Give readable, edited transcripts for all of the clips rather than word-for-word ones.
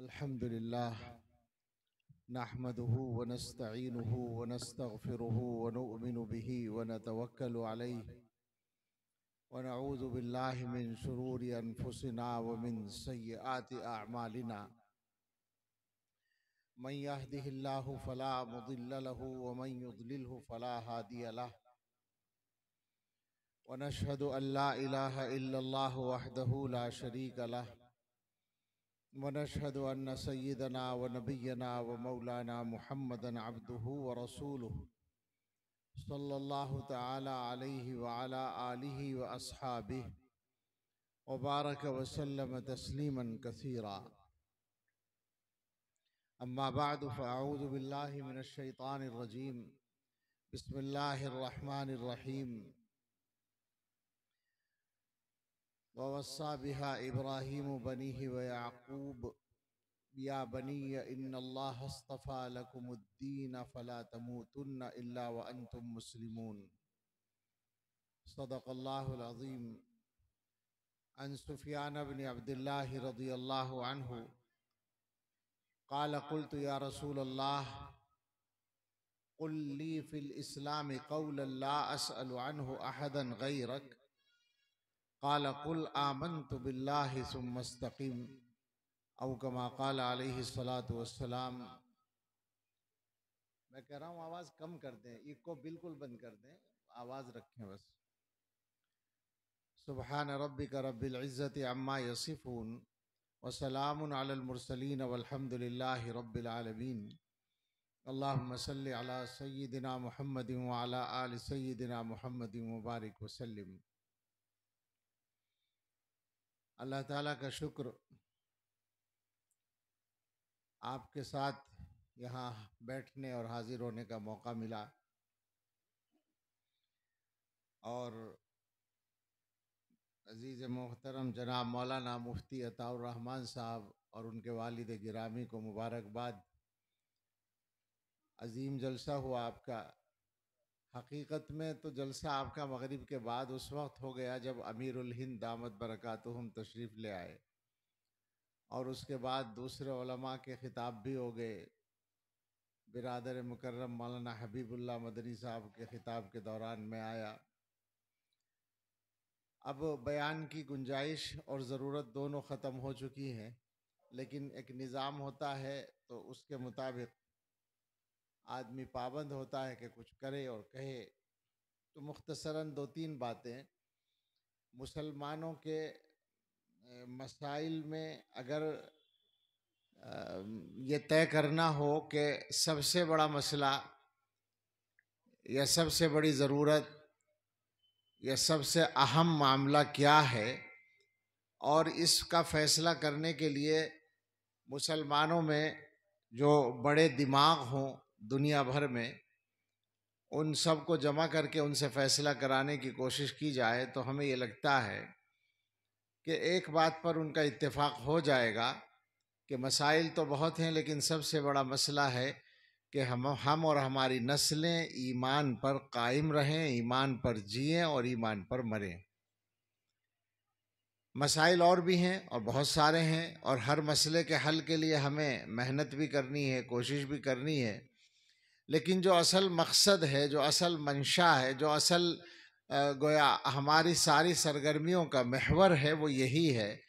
अल्हम्दुलिल्लाह नहमदुहु व नस्तईनुहु व नस्तगफिरुहु व नुअमिनु बिही व नतवक्कलु अलैहि व नऊज़ु बिल्लाहि मिन शुरूरि अनफुसिना व मिन सय्यिआति अअमालिना मन यहदिहिल्लाहु फला मुदिल्ल लहु व मन युद्लिलहु फला हादिय लहु व नशहदु अन ला इलाहा इल्लल्लाहु वहदहु ला शरीका लहु व नशहदु अन्न सय्यिदना व नबिय्यना व मौलाना मुहम्मदन अब्दुहु व रसूलुहु सल्लल्लाहु तआला अलैहि व अला आलिहि व अस्हाबिहि व बारक व सल्लम तस्लीमन कसीरा। अम्मा बअद फ़अऊज़ु बिल्लाहि मिनश शैतानिर रजीम। बिस्मिल्लाहिर रहमानिर रहीम। ववस्सा बिहा इब्राहीमु बनीहि व याक़ूब या बनिय इन्नल्लाह अस्तफ़ा लकुमुद्दीन फ़ला तमूतुन्न इल्ला व अंतुम मुस्लिमून। सदक़ल्लाहुल अज़ीम। अन सुफ़यान इब्न अब्दिल्लाह रज़ियल्लाहु अन्हु क़ाल क़ुल्तु या रसूलल्लाह क़ुल ली फ़िल इस्लाम क़ौलन ला अस्अलु अन्हु अहदन ग़ैरक क़ाल क़ुल आमन्तु बिल्लाहि सुम्मा इस्तक़िम औ कमा क़ाल अलैहि सलातु वस्सलाम। मैं कह रहा हूँ आवाज़ कम कर दें, इको बिल्कुल बंद कर दें, आवाज़ रखें बस। सुब्हान रब्बिका रब्बिल इज़्ज़ति अम्मा यसिफ़ून व सलामुन अलल मुरसलीन वल्हम्दुलिल्लाहि रब्बिल आलमीन। अल्लाहुम्मा सल्लि अला सय्यिदिना मुहम्मदिन व अला आलि सय्यिदिना मुहम्मदिन व बारिक व सल्लिम। अल्लाह ताला का शुक्र, आपके साथ यहाँ बैठने और हाजिर होने का मौका मिला और अजीज़ मोहतरम जनाब मौलाना मुफ्ती अताउर रहमान साहब और उनके वालिद गिरामी को मुबारकबाद। अजीम जलसा हुआ आपका। हकीकत में तो जलसा आपका मगरिब के बाद उस वक्त हो गया जब अमीरुल हिंद दामत बरकातुहुम तशरीफ़ ले आए और उसके बाद दूसरे उलमा के ख़िताब भी हो गए। बिरादर मुकर्रम मौलाना हबीबुल्लाह मदनी साहब के ख़िताब के दौरान में आया। अब बयान की गुंजाइश और ज़रूरत दोनों ख़त्म हो चुकी हैं, लेकिन एक निज़ाम होता है तो उसके मुताबिक आदमी पाबंद होता है कि कुछ करे और कहे। तो मुख्तसरन दो तीन बातें। मुसलमानों के मसाइल में अगर ये तय करना हो कि सबसे बड़ा मसला या सबसे बड़ी ज़रूरत या सबसे अहम मामला क्या है और इसका फ़ैसला करने के लिए मुसलमानों में जो बड़े दिमाग हों दुनिया भर में, उन सब को जमा करके उनसे फ़ैसला कराने की कोशिश की जाए, तो हमें ये लगता है कि एक बात पर उनका इत्तेफाक हो जाएगा कि मसाइल तो बहुत हैं, लेकिन सबसे बड़ा मसला है कि हम और हमारी नस्लें ईमान पर कायम रहें, ईमान पर जिएं और ईमान पर मरें। मसाइल और भी हैं और बहुत सारे हैं और हर मसले के हल के लिए हमें मेहनत भी करनी है, कोशिश भी करनी है, लेकिन जो असल मकसद है, जो असल मंशा है, जो असल गोया हमारी सारी सरगर्मियों का महवर है, वो यही है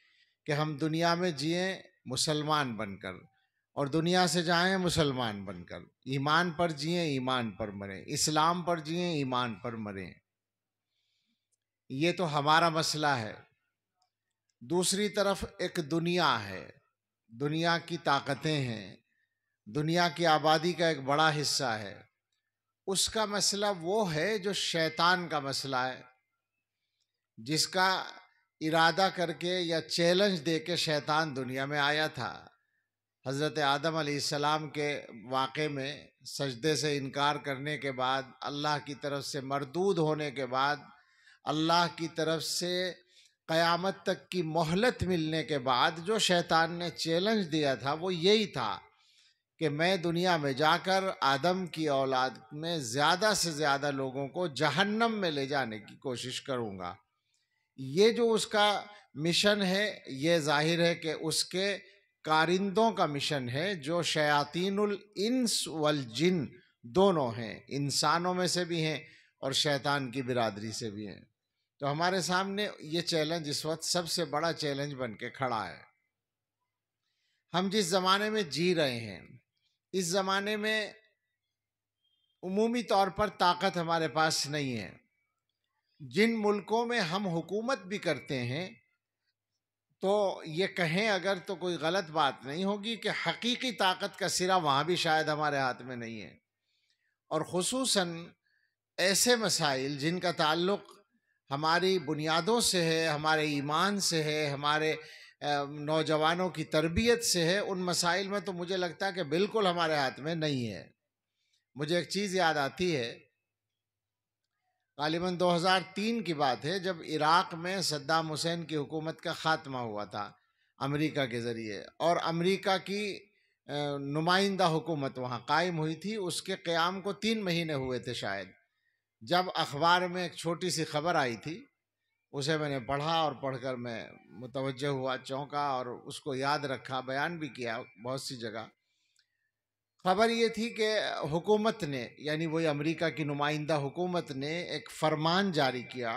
कि हम दुनिया में जिएं मुसलमान बनकर और दुनिया से जाएं मुसलमान बनकर। ईमान पर जिएं, ईमान पर मरें, इस्लाम पर जिएं, ईमान पर मरें। ये तो हमारा मसला है। दूसरी तरफ एक दुनिया है, दुनिया की ताकतें हैं, दुनिया की आबादी का एक बड़ा हिस्सा है। उसका मसला वो है जो शैतान का मसला है, जिसका इरादा करके या चैलेंज दे के शैतान दुनिया में आया था। हज़रत आदम अलैहिस्सलाम के वाक़े में सजदे से इनकार करने के बाद, अल्लाह की तरफ से मरदूद होने के बाद, अल्लाह की तरफ से क़यामत तक की मोहलत मिलने के बाद जो शैतान ने चैलेंज दिया था वो यही था कि मैं दुनिया में जाकर आदम की औलाद में ज़्यादा से ज़्यादा लोगों को जहन्नम में ले जाने की कोशिश करूँगा। ये जो उसका मिशन है, ये जाहिर है कि उसके कारिंदों का मिशन है जो शयातीनुल इंस वल जिन दोनों हैं, इंसानों में से भी हैं और शैतान की बिरादरी से भी हैं। तो हमारे सामने ये चैलेंज इस वक्त सबसे बड़ा चैलेंज बन के खड़ा है। हम जिस ज़माने में जी रहे हैं, इस ज़माने में उमूमी तौर पर ताकत हमारे पास नहीं है। जिन मुल्कों में हम हुकूमत भी करते हैं तो ये कहें अगर तो कोई गलत बात नहीं होगी कि हकीकी ताकत का सिरा वहाँ भी शायद हमारे हाथ में नहीं है। और ख़ुसूसन ऐसे मसाइल जिनका ताल्लुक़ हमारी बुनियादों से है, हमारे ईमान से है, हमारे नौजवानों की तरबियत से है, उन मसाइल में तो मुझे लगता है कि बिल्कुल हमारे हाथ में नहीं है। मुझे एक चीज़ याद आती है, गालिबन 2003 की बात है, जब इराक़ में सद्दाम हुसैन की हुकूमत का ख़ात्मा हुआ था अमेरिका के ज़रिए, और अमेरिका की नुमाइंदा हुकूमत वहाँ कायम हुई थी। उसके क़याम को 3 महीने हुए थे शायद, जब अखबार में एक छोटी सी खबर आई थी, उसे मैंने पढ़ा और पढ़कर मैं मुतवज्जह हुआ, चौंका और उसको याद रखा, बयान भी किया बहुत सी जगह। खबर ये थी कि हुकूमत ने, यानी वही अमेरिका की नुमाइंदा हुकूमत ने एक फरमान जारी किया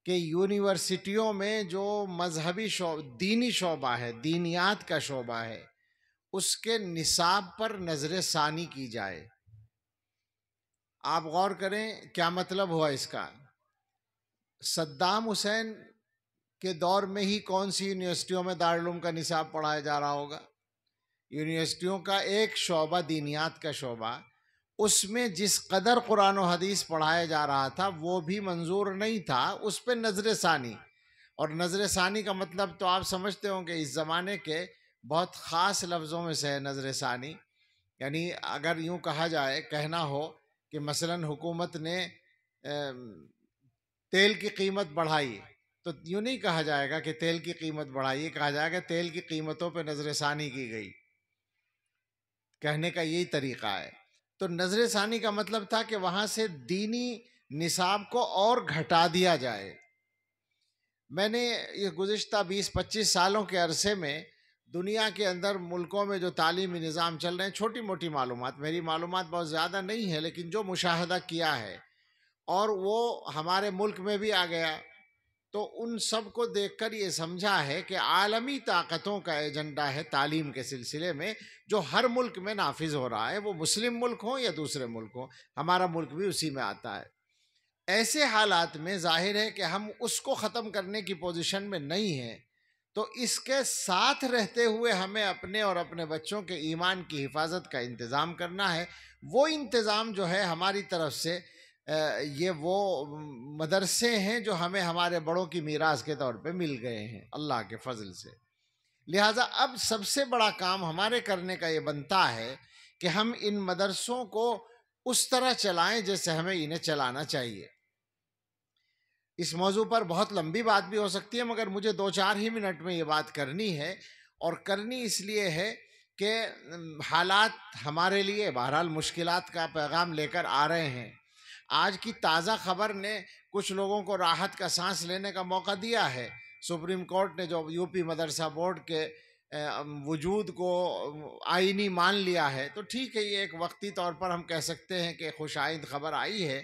कि यूनिवर्सिटियों में जो मजहबी दीनी शोबा है, दीनियात का शोबा है, उसके निसाब पर नजर सानी की जाए। आप गौर करें क्या मतलब हुआ इसका। सद्दाम हुसैन के दौर में ही कौन सी यूनिवर्सिटियों में दारुल उलूम का निसाब पढ़ाया जा रहा होगा। यूनिवर्सिटियों का एक शोबा, दीनियात का शोबा, उसमें जिस कदर कुरान और हदीस पढ़ाया जा रहा था वो भी मंजूर नहीं था, उस पर नजर सानी। और नजर सानी का मतलब तो आप समझते होंगे, इस ज़माने के बहुत ख़ास लफ्ज़ों में से है नजर सानी। यानी अगर यूँ कहा जाए, कहना हो कि मसलन हुकूमत ने तेल की कीमत बढ़ाई, तो यूँ नहीं कहा जाएगा कि तेल की कीमत बढ़ाई, कहा जाएगा तेल की कीमतों पर नजर सानी की गई। कहने का यही तरीका है। तो नजर सानी का मतलब था कि वहाँ से दीनी निसाब को और घटा दिया जाए। मैंने ये गुज़िश्ता 20-25 सालों के अरसे में दुनिया के अंदर मुल्कों में जो तालीमी निज़ाम चल रहे हैं, छोटी मोटी मालूमात, मेरी मालूमात बहुत ज़्यादा नहीं है, लेकिन जो मुशाहदा किया है और वो हमारे मुल्क में भी आ गया, तो उन सब को देखकर ये समझा है कि आलमी ताकतों का एजेंडा है तालीम के सिलसिले में, जो हर मुल्क में नाफिज हो रहा है, वो मुस्लिम मुल्क हो या दूसरे मुल्क हो, हमारा मुल्क भी उसी में आता है। ऐसे हालात में जाहिर है कि हम उसको ख़त्म करने की पोजीशन में नहीं हैं, तो इसके साथ रहते हुए हमें अपने और अपने बच्चों के ईमान की हिफाजत का इंतज़ाम करना है। वो इंतज़ाम जो है हमारी तरफ से, ये वो मदरसे हैं जो हमें हमारे बड़ों की मीरास के तौर पे मिल गए हैं अल्लाह के फजल से। लिहाजा अब सबसे बड़ा काम हमारे करने का ये बनता है कि हम इन मदरसों को उस तरह चलाएं जैसे हमें इन्हें चलाना चाहिए। इस मौजू पर बहुत लंबी बात भी हो सकती है, मगर मुझे 2-4 ही मिनट में ये बात करनी है, और करनी इसलिए है कि हालात हमारे लिए बहरहाल मुश्किलात का पैगाम लेकर आ रहे हैं। आज की ताज़ा खबर ने कुछ लोगों को राहत का सांस लेने का मौका दिया है। सुप्रीम कोर्ट ने जो यूपी मदरसा बोर्ड के वजूद को आईनी मान लिया है, तो ठीक है, ये एक वक्ती तौर पर हम कह सकते हैं कि खुशाइंद खबर आई है,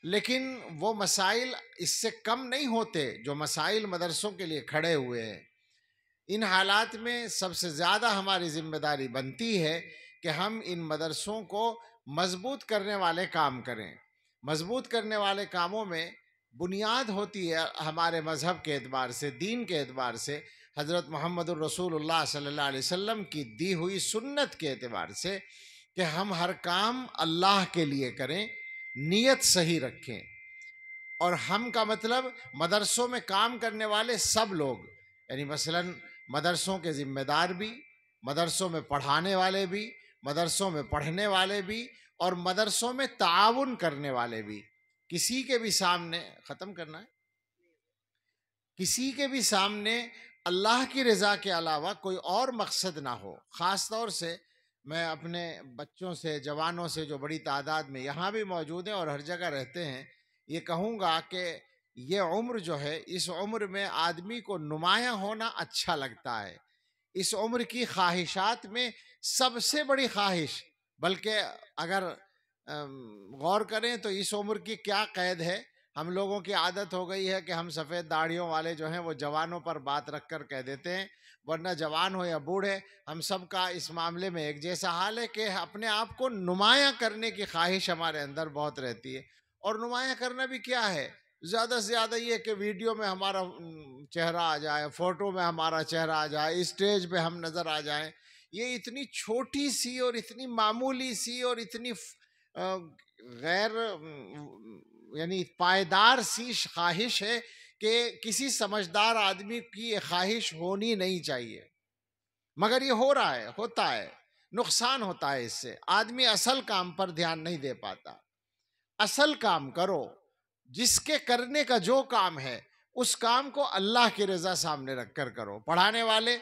लेकिन वो मसाइल इससे कम नहीं होते जो मसाइल मदरसों के लिए खड़े हुए हैं। इन हालात में सबसे ज़्यादा हमारी जिम्मेदारी बनती है कि हम इन मदरसों को मजबूत करने वाले काम करें। मजबूत करने वाले कामों में बुनियाद होती है हमारे मज़हब के एतबार से, दीन के एतबार से, हज़रत मुहम्मदुर रसूलुल्लाह सल्लल्लाहु अलैहि वसल्लम की दी हुई सुन्नत के एतबार से, कि हम हर काम अल्लाह के लिए करें, नीयत सही रखें। और हम का मतलब मदरसों में काम करने वाले सब लोग, यानी मसलन मदरसों के ज़िम्मेदार भी, मदरसों में पढ़ाने वाले भी, मदरसों में पढ़ने वाले भी, और मदरसों में ताउन करने वाले भी। किसी के भी सामने, ख़त्म करना है, किसी के भी सामने अल्लाह की रज़ा के अलावा कोई और मकसद ना हो। ख़ास तौर से मैं अपने बच्चों से, जवानों से जो बड़ी तादाद में यहाँ भी मौजूद हैं और हर जगह रहते हैं, ये कहूँगा कि ये उम्र जो है, इस उम्र में आदमी को नुमायाँ होना अच्छा लगता है। इस उम्र की ख्वाहिशात में सबसे बड़ी ख्वाहिश, बल्कि अगर गौर करें तो इस उम्र की क्या कैद है। हम लोगों की आदत हो गई है कि हम सफ़ेद दाढ़ियों वाले जो हैं वो जवानों पर बात रख कर कह देते हैं, वरना जवान हो या बूढ़े हम सब का इस मामले में एक जैसा हाल है कि अपने आप को नुमायां करने की ख्वाहिश हमारे अंदर बहुत रहती है। और नुमायां करना भी क्या है, ज़्यादा से ज़्यादा ये कि वीडियो में हमारा चेहरा आ जाए, फ़ोटो में हमारा चेहरा आ जाए, स्टेज पे हम नज़र आ जाएं। ये इतनी छोटी सी और इतनी मामूली सी और इतनी गैर यानी पायदार सी ख्वाहिश है कि किसी समझदार आदमी की ये ख्वाहिश होनी नहीं चाहिए, मगर ये हो रहा है, होता है, नुकसान होता है इससे। आदमी असल काम पर ध्यान नहीं दे पाता। असल काम करो, जिसके करने का जो काम है उस काम को अल्लाह की रजा सामने रखकर करो। पढ़ाने वाले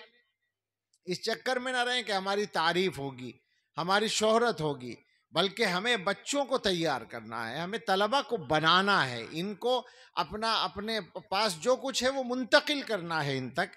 इस चक्कर में ना रहें कि हमारी तारीफ होगी, हमारी शोहरत होगी, बल्कि हमें बच्चों को तैयार करना है, हमें तलबा को बनाना है, इनको अपना अपने पास जो कुछ है वो मुंतकिल करना है इन तक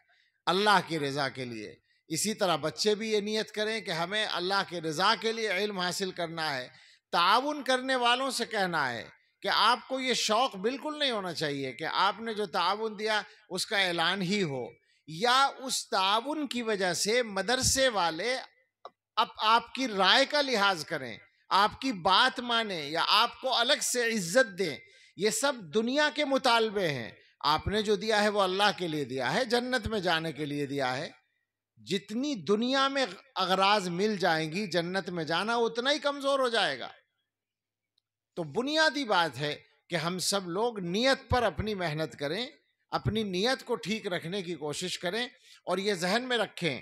अल्लाह की रज़ा के लिए। इसी तरह बच्चे भी ये नियत करें कि हमें अल्लाह के रज़ा के लिए इल्म हासिल करना है। ताउन करने वालों से कहना है कि आपको ये शौक़ बिल्कुल नहीं होना चाहिए कि आपने जो ताउन दिया उसका ऐलान ही हो, या उस ताउन की वजह से मदरसे वाले अब आपकी राय का लिहाज करें, आपकी बात माने या आपको अलग से इज्जत दें। ये सब दुनिया के मुतालबे हैं। आपने जो दिया है वो अल्लाह के लिए दिया है, जन्नत में जाने के लिए दिया है। जितनी दुनिया में अगराज मिल जाएंगी, जन्नत में जाना उतना ही कमजोर हो जाएगा। तो बुनियादी बात है कि हम सब लोग नियत पर अपनी मेहनत करें, अपनी नियत को ठीक रखने की कोशिश करें, और ये जहन में रखें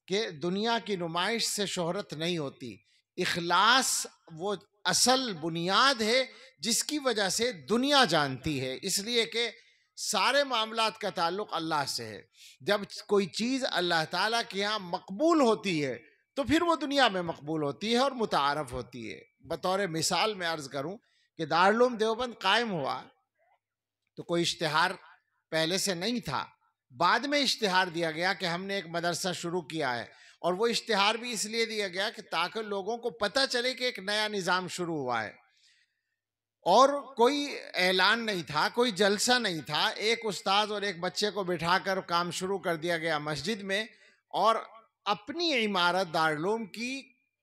कि दुनिया की नुमाइश से शोहरत नहीं होती। इखलास वो असल बुनियाद है जिसकी वजह से दुनिया जानती है, इसलिए कि सारे मामलात का ताल्लुक अल्लाह से है। जब कोई चीज़ अल्लाह ताला के यहाँ मकबूल होती है तो फिर वो दुनिया में मकबूल होती है और मुतारफ होती है। बतौर मिसाल मैं अर्ज़ करूं कि दारुल देवबंद कायम हुआ तो कोई इश्तिहार पहले से नहीं था, बाद में इश्तिहार दिया गया कि हमने एक मदरसा शुरू किया है। और वो इश्तिहार भी इसलिए दिया गया कि ताकि लोगों को पता चले कि एक नया निज़ाम शुरू हुआ है। और कोई ऐलान नहीं था, कोई जलसा नहीं था, एक उस्ताद और एक बच्चे को बिठाकर काम शुरू कर दिया गया मस्जिद में। और अपनी इमारत दारुल की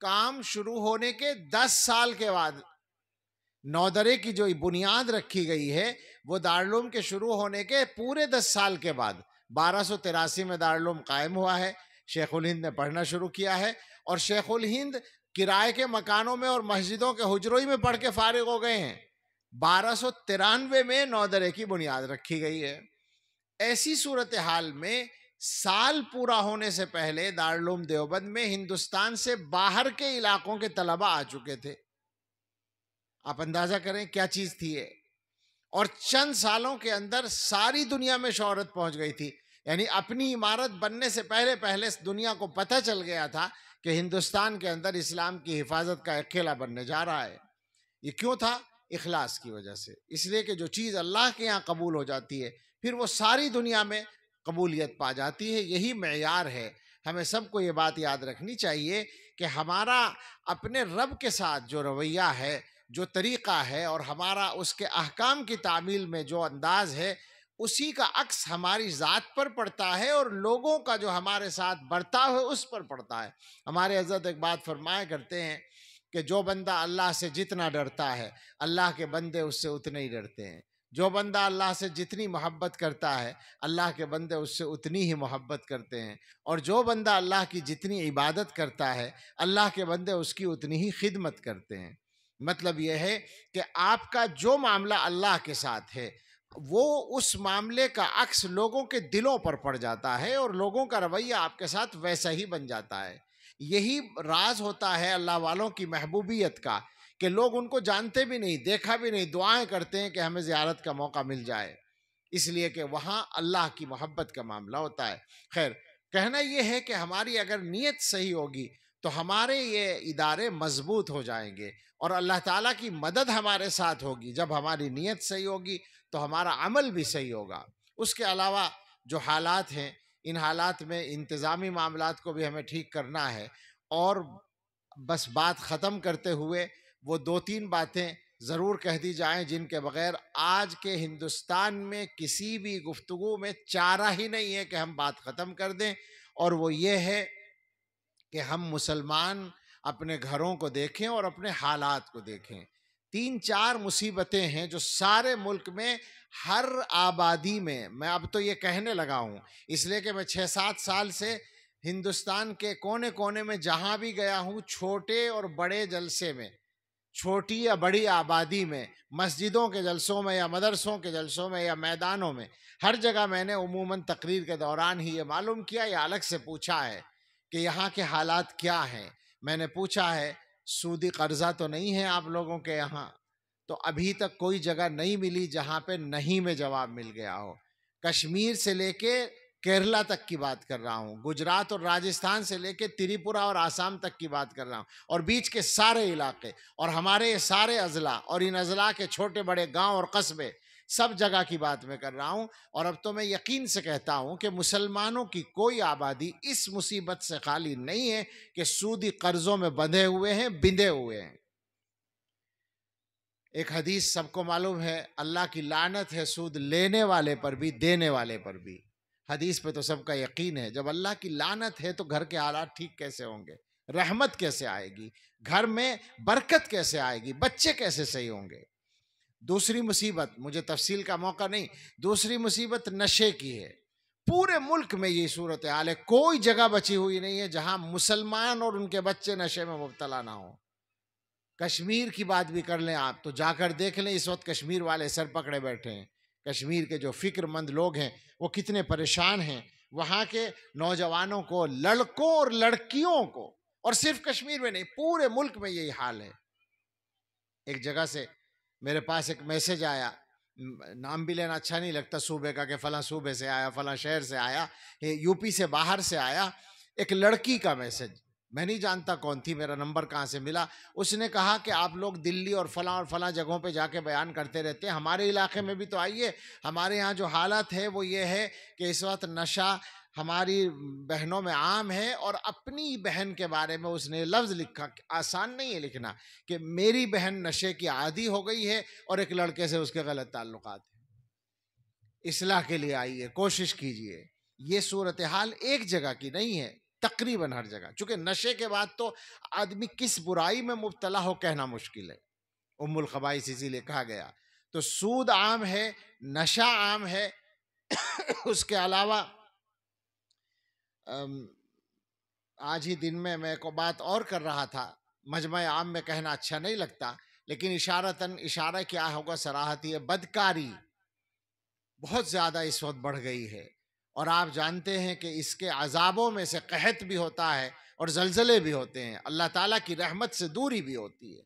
काम शुरू होने के 10 साल के बाद नौदरे की जो बुनियाद रखी गई है वो दारुल के शुरू होने के पूरे 10 साल के बाद 1283 में दारुल कायम हुआ है। शेखुल हिंद ने पढ़ना शुरू किया है और शेखुल हिंद किराए के मकानों में और मस्जिदों के हुजरों में पढ़ के फारिग हो गए हैं। 1293 में नौदरे की बुनियाद रखी गई है। ऐसी सूरत हाल में साल पूरा होने से पहले दारुल देवबंद में हिंदुस्तान से बाहर के इलाकों के तलबा आ चुके थे। आप अंदाजा करें क्या चीज थी ये। और चंद सालों के अंदर सारी दुनिया में शोहरत पहुंच गई थी। यानी अपनी इमारत बनने से पहले पहले दुनिया को पता चल गया था कि हिंदुस्तान के अंदर इस्लाम की हिफाजत का एक किला बनने जा रहा है। ये क्यों था? इखलास की वजह से। इसलिए कि जो चीज़ अल्लाह के यहाँ कबूल हो जाती है फिर वो सारी दुनिया में कबूलियत पा जाती है। यही मेयार है। हमें सबको ये बात याद रखनी चाहिए कि हमारा अपने रब के साथ जो रवैया है, जो तरीक़ा है, और हमारा उसके अहकाम की तामील में जो अंदाज है, उसी का अक्स हमारी ज़ात पर पड़ता है और लोगों का जो हमारे साथ बर्ताव है उस पर पड़ता है। हमारे हज़रत एक बात फरमाया करते हैं कि जो बंदा अल्लाह से जितना डरता है अल्लाह के बंदे उससे उतने ही डरते हैं। जो बंदा अल्लाह से जितनी मोहब्बत करता है अल्लाह के बंदे उससे उतनी ही मोहब्बत करते हैं। और जो बंदा अल्लाह की जितनी इबादत करता है अल्लाह के बंदे उसकी उतनी ही खिदमत करते हैं। मतलब यह है कि आपका जो मामला अल्लाह के साथ है वो उस मामले का अक्स लोगों के दिलों पर पड़ जाता है और लोगों का रवैया आपके साथ वैसा ही बन जाता है। यही राज होता है अल्लाह वालों की महबूबियत का कि लोग उनको जानते भी नहीं, देखा भी नहीं, दुआएं करते हैं कि हमें ज़ियारत का मौका मिल जाए, इसलिए कि वहाँ अल्लाह की मोहब्बत का मामला होता है। खैर, कहना यह है कि हमारी अगर नीयत सही होगी तो हमारे ये इदारे मजबूत हो जाएंगे और अल्लाह ताला की मदद हमारे साथ होगी। जब हमारी नीयत सही होगी तो हमारा अमल भी सही होगा। उसके अलावा जो हालात हैं इन हालात में इंतज़ामी मामलात को भी हमें ठीक करना है। और बस बात ख़त्म करते हुए वो 2-3 बातें ज़रूर कह दी जाएं जिनके बगैर आज के हिंदुस्तान में किसी भी गुफ्तगू में चारा ही नहीं है कि हम बात ख़त्म कर दें। और वो ये है कि हम मुसलमान अपने घरों को देखें और अपने हालात को देखें। 3-4 मुसीबतें हैं जो सारे मुल्क में हर आबादी में, मैं अब तो ये कहने लगा हूँ इसलिए कि मैं 6-7 साल से हिंदुस्तान के कोने कोने में जहाँ भी गया हूँ, छोटे और बड़े जलसे में, छोटी या बड़ी आबादी में, मस्जिदों के जलसों में या मदरसों के जलसों में या मैदानों में, हर जगह मैंने उमूमन तकरीर के दौरान ही ये मालूम किया या अलग से पूछा है कि यहाँ के हालात क्या हैं। मैंने पूछा है सूदी कर्जा तो नहीं है आप लोगों के यहाँ? तो अभी तक कोई जगह नहीं मिली जहाँ पे नहीं में जवाब मिल गया हो। कश्मीर से लेके केरला तक की बात कर रहा हूँ, गुजरात और राजस्थान से लेके त्रिपुरा और आसाम तक की बात कर रहा हूँ, और बीच के सारे इलाके और हमारे ये सारे अजला और इन अजला के छोटे बड़े गांव और कस्बे, सब जगह की बात मैं कर रहा हूँ। और अब तो मैं यकीन से कहता हूँ कि मुसलमानों की कोई आबादी इस मुसीबत से खाली नहीं है कि सूदी कर्जों में बंधे हुए हैं, बिंधे हुए हैं। एक हदीस सबको मालूम है, अल्लाह की लानत है सूद लेने वाले पर भी देने वाले पर भी। हदीस पे तो सबका यकीन है। जब अल्लाह की लानत है तो घर के हालात ठीक कैसे होंगे, रहमत कैसे आएगी, घर में बरकत कैसे आएगी, बच्चे कैसे सही होंगे। दूसरी मुसीबत, मुझे तफसील का मौका नहीं, दूसरी मुसीबत नशे की है। पूरे मुल्क में ये सूरत हाल है, कोई जगह बची हुई नहीं है जहां मुसलमान और उनके बच्चे नशे में मुब्तला ना हो। कश्मीर की बात भी कर लें आप तो जाकर देख लें, इस वक्त कश्मीर वाले सर पकड़े बैठे हैं। कश्मीर के जो फिक्रमंद लोग हैं वो कितने परेशान हैं। वहाँ के नौजवानों को, लड़कों और लड़कियों को, और सिर्फ कश्मीर में नहीं पूरे मुल्क में यही हाल है। एक जगह से मेरे पास एक मैसेज आया, नाम भी लेना अच्छा नहीं लगता सूबे का, कि फला सूबे से आया, फला शहर से आया, यूपी से बाहर से आया। एक लड़की का मैसेज, मैं नहीं जानता कौन थी, मेरा नंबर कहाँ से मिला। उसने कहा कि आप लोग दिल्ली और फला जगहों पे जाके बयान करते रहते हैं, हमारे इलाके में भी तो आइए। हमारे यहाँ जो हालत है वो ये है कि इस वक्त नशा हमारी बहनों में आम है। और अपनी बहन के बारे में उसने लफ्ज़ लिखा, आसान नहीं है लिखना, कि मेरी बहन नशे की आदी हो गई है और एक लड़के से उसके गलत ताल्लुकात हैं। इस्लाह के लिए आइए, कोशिश कीजिए। ये सूरत हाल एक जगह की नहीं है, तकरीबन हर जगह। चूंकि नशे के बाद तो आदमी किस बुराई में मुब्तला हो कहना मुश्किल है, उम्मुल खबाइस इसीलिए कहा गया। तो सूद आम है, नशा आम है। उसके अलावा आज ही दिन में मैं को बात और कर रहा था, मजमा आम में कहना अच्छा नहीं लगता, लेकिन इशारतन इशारा क्या होगा, सराहती है, बदकारी बहुत ज़्यादा इस वक्त बढ़ गई है। और आप जानते हैं कि इसके अजाबों में से कहत भी होता है और जलजले भी होते हैं, अल्लाह ताला की रहमत से दूरी भी होती है।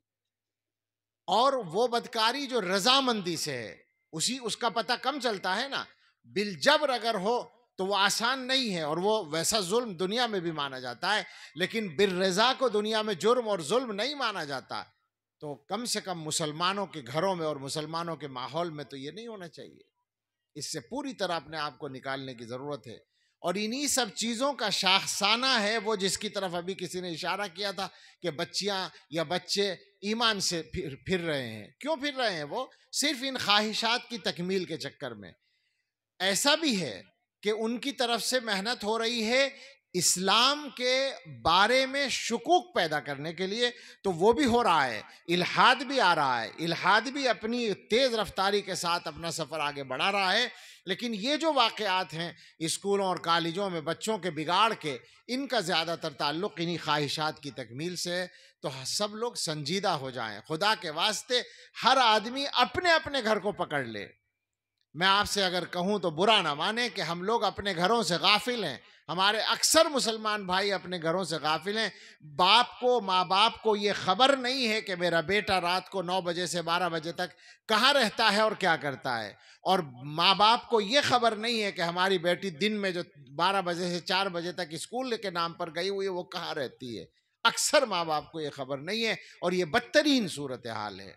और वो बदकारी जो रजामंदी से है, उसका पता कम चलता है ना। बिलजबर अगर हो तो वो आसान नहीं है, और वो वैसा जुल्म दुनिया में भी माना जाता है, लेकिन बिर्रज़ा को दुनिया में जुर्म और जुल्म नहीं माना जाता। तो कम से कम मुसलमानों के घरों में और मुसलमानों के माहौल में तो ये नहीं होना चाहिए। इससे पूरी तरह अपने आप को निकालने की ज़रूरत है। और इन्हीं सब चीज़ों का शाखसाना है वो जिसकी तरफ अभी किसी ने इशारा किया था, कि बच्चियां या बच्चे ईमान से फिर रहे हैं। क्यों फिर रहे हैं? वो सिर्फ इन ख्वाहिशात की तकमील के चक्कर में। ऐसा भी है कि उनकी तरफ से मेहनत हो रही है इस्लाम के बारे में शुकूक पैदा करने के लिए, तो वो भी हो रहा है। इल्हाद भी आ रहा है, इल्हाद भी अपनी तेज़ रफ्तारी के साथ अपना सफ़र आगे बढ़ा रहा है। लेकिन ये जो वाक़यात हैं स्कूलों और कॉलेजों में बच्चों के बिगाड़ के, इनका ज़्यादातर ताल्लुक़ इन्हीं ख्वाहिशात की तकमील से है। तो सब लोग संजीदा हो जाएं, खुदा के वास्ते हर आदमी अपने अपने घर को पकड़ ले। मैं आपसे अगर कहूं तो बुरा ना माने कि हम लोग अपने घरों से गाफिल हैं। हमारे अक्सर मुसलमान भाई अपने घरों से गाफिल हैं। माँ बाप को ये खबर नहीं है कि मेरा बेटा रात को 9 बजे से 12 बजे तक कहाँ रहता है और क्या करता है। और माँ बाप को ये खबर नहीं है कि हमारी बेटी दिन में जो 12 बजे से 4 बजे तक स्कूल के नाम पर गई हुई है वो कहाँ रहती है। अक्सर माँ बाप को ये खबर नहीं है, और ये बदतरीन सूरत हाल है।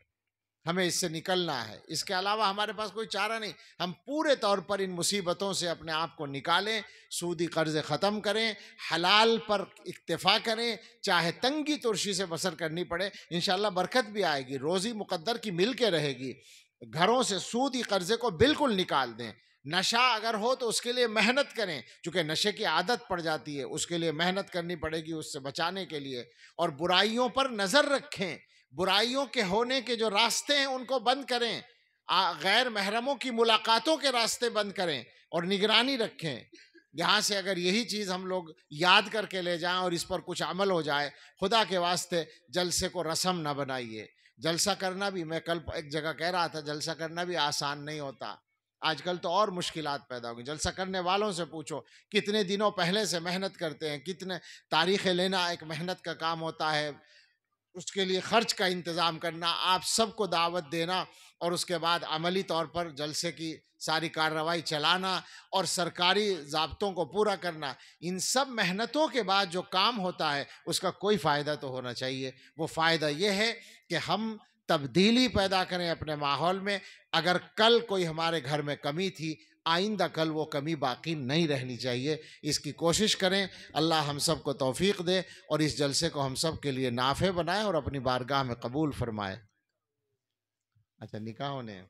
हमें इससे निकलना है, इसके अलावा हमारे पास कोई चारा नहीं। हम पूरे तौर पर इन मुसीबतों से अपने आप को निकालें, सूदी कर्ज ख़त्म करें, हलाल पर इक्तिफा करें, चाहे तंगी तुर्शी से बसर करनी पड़े, इंशाअल्लाह बरकत भी आएगी, रोज़ी मुक़द्दर की मिल के रहेगी। घरों से सूदी कर्जे को बिल्कुल निकाल दें। नशा अगर हो तो उसके लिए मेहनत करें, चूँकि नशे की आदत पड़ जाती है, उसके लिए मेहनत करनी पड़ेगी उससे बचाने के लिए। और बुराइयों पर नज़र रखें, बुराइयों के होने के जो रास्ते हैं उनको बंद करें, गैर महरमों की मुलाकातों के रास्ते बंद करें और निगरानी रखें। यहाँ से अगर यही चीज़ हम लोग याद करके ले जाएं और इस पर कुछ अमल हो जाए, खुदा के वास्ते जलसे को रस्म ना बनाइए। जलसा करना भी, मैं कल एक जगह कह रहा था, जलसा करना भी आसान नहीं होता। आजकल तो और मुश्किलात पैदा हो गई। जलसा करने वालों से पूछो, कितने दिनों पहले से मेहनत करते हैं, कितने तारीखें लेना एक मेहनत का काम होता है, उसके लिए खर्च का इंतज़ाम करना, आप सबको दावत देना और उसके बाद अमली तौर पर जलसे की सारी कार्रवाई चलाना और सरकारी ज़ाब्तों को पूरा करना, इन सब मेहनतों के बाद जो काम होता है उसका कोई फ़ायदा तो होना चाहिए। वो फ़ायदा ये है कि हम तब्दीली पैदा करें अपने माहौल में। अगर कल कोई हमारे घर में कमी थी, आइंदा कल वो कमी बाकी नहीं रहनी चाहिए, इसकी कोशिश करें। अल्लाह हम सब को तौफीक दे और इस जलसे को हम सब के लिए नाफे बनाए और अपनी बारगाह में कबूल फरमाए। अच्छा, निकाह होने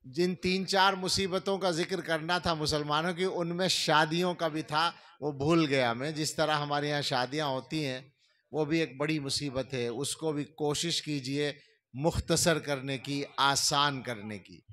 जिन 3-4 मुसीबतों का जिक्र करना था मुसलमानों की, उनमें शादियों का भी था, वो भूल गया मैं। जिस तरह हमारे यहाँ शादियाँ होती हैं वो भी एक बड़ी मुसीबत है, उसको भी कोशिश कीजिए मुख्तसर करने की, आसान करने की।